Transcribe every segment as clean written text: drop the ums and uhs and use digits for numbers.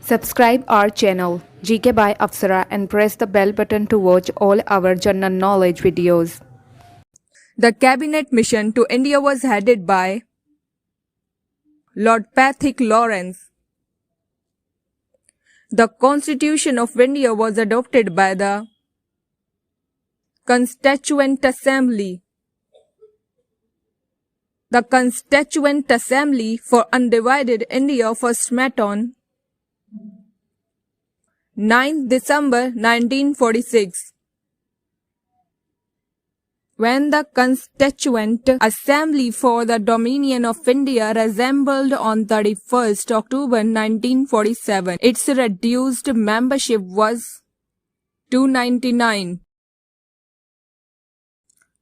Subscribe our channel GK by Apsara and press the bell button to watch all our general knowledge videos. The cabinet mission to India was headed by Lord Patrick Lawrence. The Constitution of India was adopted by the Constituent Assembly. The Constituent Assembly for Undivided India first met on 9 December 1946. When the Constituent Assembly for the Dominion of India reassembled on 31st October 1947, its reduced membership was 299.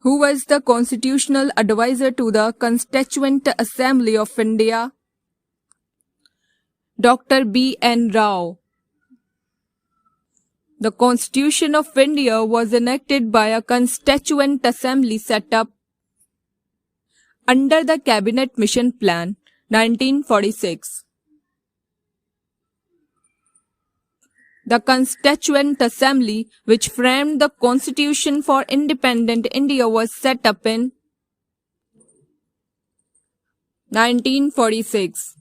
Who was the constitutional advisor to the Constituent Assembly of India? Dr. B.N. Rao. The Constitution of India was enacted by a Constituent Assembly set up under the Cabinet Mission Plan, 1946. The Constituent Assembly, which framed the Constitution for independent India, was set up in 1946.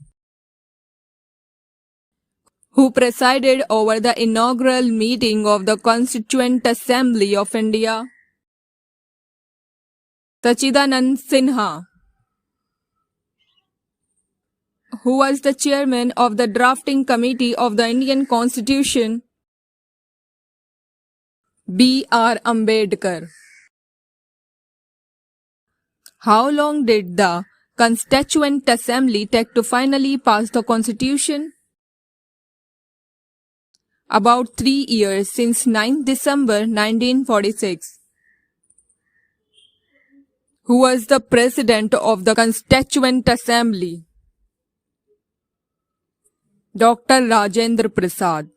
Who presided over the inaugural meeting of the Constituent Assembly of India? Sachidanand Sinha. Who was the chairman of the drafting committee of the Indian Constitution? B.R. Ambedkar. How long did the Constituent Assembly take to finally pass the Constitution? About 3 years, since 9 December 1946. Who was the president of the Constituent Assembly? Dr. Rajendra Prasad.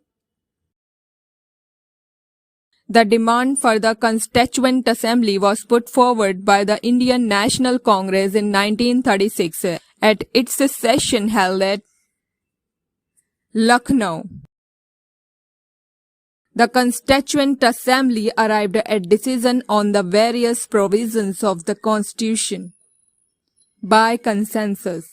The demand for the Constituent Assembly was put forward by the Indian National Congress in 1936 at its session held at Lucknow. The Constituent Assembly arrived at decision on the various provisions of the Constitution by consensus.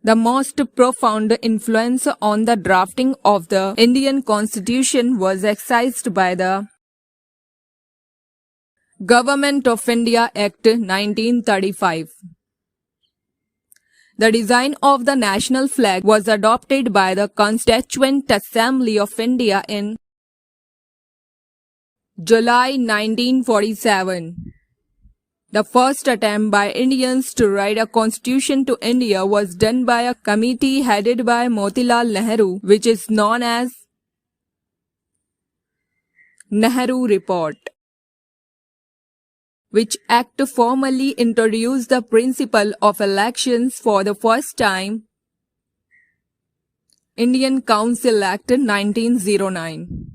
The most profound influence on the drafting of the Indian Constitution was exercised by the Government of India Act 1935. The design of the national flag was adopted by the Constituent Assembly of India in July 1947. The first attempt by Indians to write a constitution to India was done by a committee headed by Motilal Nehru, which is known as Nehru Report, which act formally introduced the principle of elections for the first time. Indian Council Act 1909.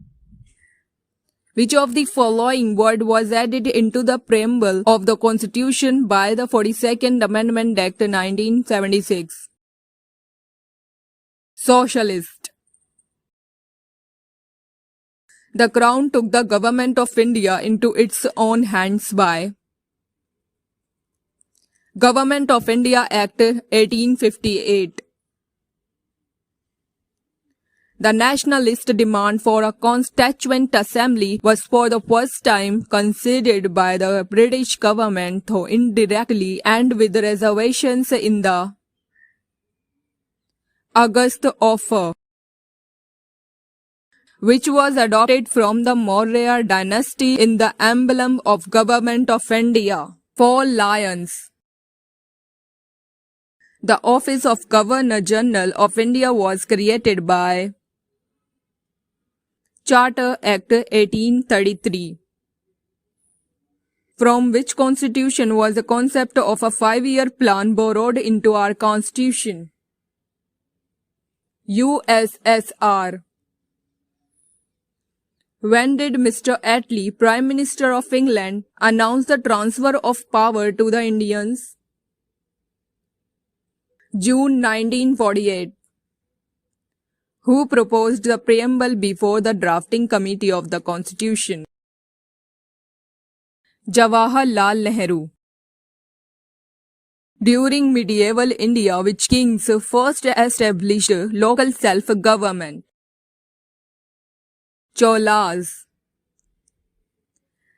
Which of the following word was added into the preamble of the Constitution by the 42nd Amendment Act 1976? Socialist. The Crown took the Government of India into its own hands by Government of India Act 1858. The nationalist demand for a Constituent Assembly was for the first time conceded by the British government, though indirectly and with reservations, in the August Offer, which was adopted from the Maurya dynasty in the emblem of Government of India, 4 lions. The office of Governor-General of India was created by Charter Act 1833, from which constitution was the concept of a 5-year plan borrowed into our constitution. USSR. When did Mr. Attlee, Prime Minister of England, announce the transfer of power to the Indians? June 1948. Who proposed the preamble before the drafting committee of the Constitution? Jawaharlal Nehru. During medieval India, which kings first established local self-government? Cholas.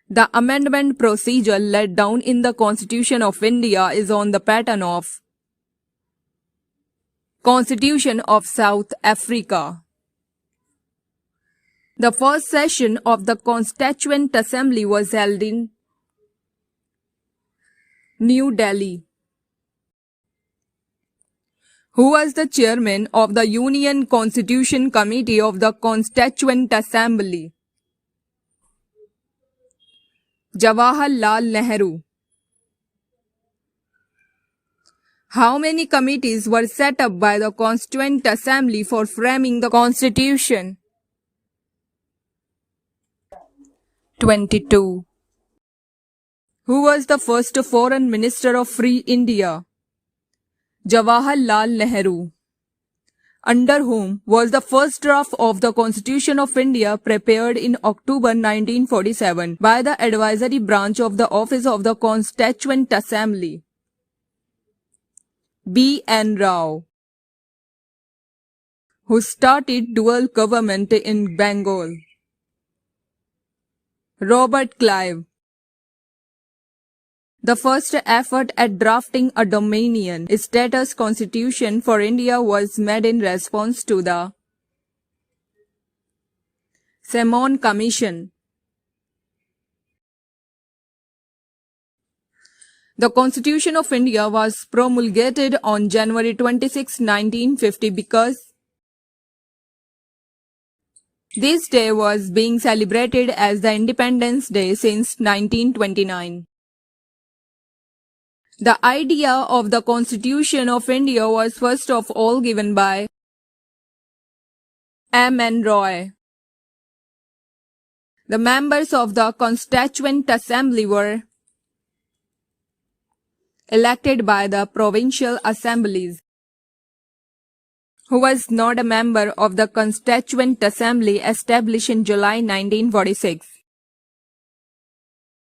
The amendment procedure laid down in the Constitution of India is on the pattern of Constitution of South Africa. The first session of the Constituent Assembly was held in New Delhi. Who was the chairman of the Union Constitution Committee of the Constituent Assembly? Jawaharlal Nehru. How many committees were set up by the Constituent Assembly for framing the Constitution? 22. Who was the first Foreign Minister of Free India? Jawaharlal Nehru. Under whom was the first draft of the Constitution of India prepared in October 1947 by the advisory branch of the Office of the Constituent Assembly? B.N. Rao. Who started dual government in Bengal? Robert Clive. The first effort at drafting a Dominion status constitution for India was made in response to the Simon Commission. The Constitution of India was promulgated on January 26, 1950 because this day was being celebrated as the Independence Day since 1929. The idea of the Constitution of India was first of all given by M.N. Roy. The members of the Constituent Assembly were elected by the provincial assemblies. Who was not a member of the Constituent Assembly established in July 1946?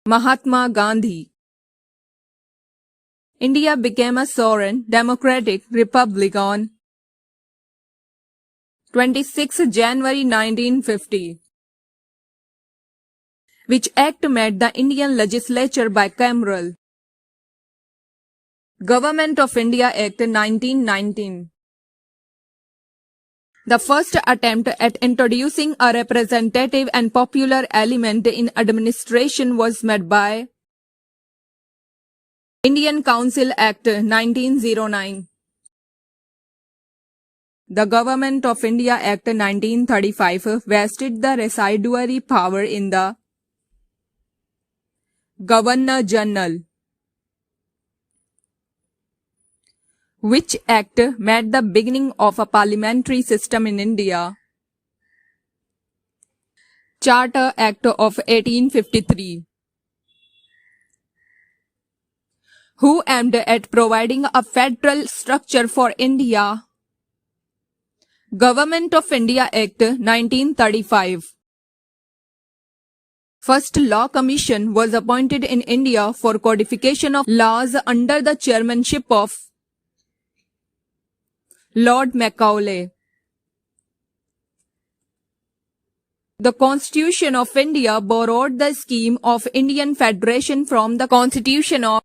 Mahatma Gandhi. India became a sovereign democratic republic on 26 January 1950. Which act made the Indian Legislature bicameral? Government of India Act 1919. The first attempt at introducing a representative and popular element in administration was made by Indian Council Act 1909. The Government of India Act 1935 vested the residuary power in the Governor-General. Which act made the beginning of a parliamentary system in India? Charter Act of 1853. Who aimed at providing a federal structure for India? Government of India Act 1935. First Law Commission was appointed in India for codification of laws under the chairmanship of Lord Macaulay. The Constitution of India borrowed the scheme of Indian Federation from the Constitution of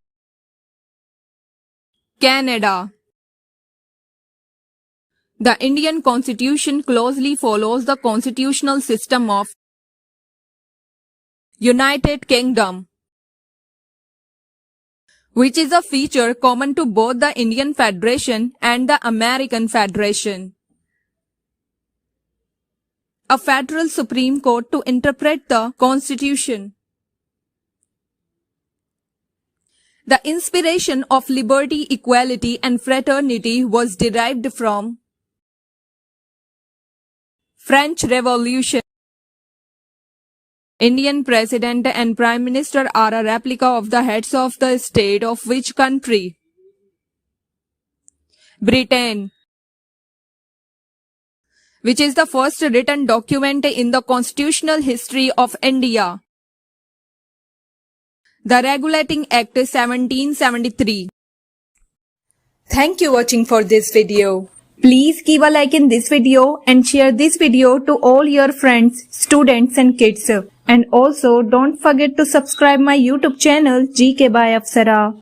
Canada. The Indian Constitution closely follows the constitutional system of United Kingdom, which is a feature common to both the Indian Federation and the American Federation. A federal Supreme Court to interpret the Constitution. The inspiration of liberty, equality, and fraternity was derived from French Revolution. Indian President and Prime Minister are a replica of the heads of the state of which country? Britain. which is the first written document in the constitutional history of India. The Regulating Act 1773. Thank you for watching for this video. Please give a like in this video and share this video to all your friends, students and kids. And also don't forget to subscribe my YouTube channel GK by Apsara.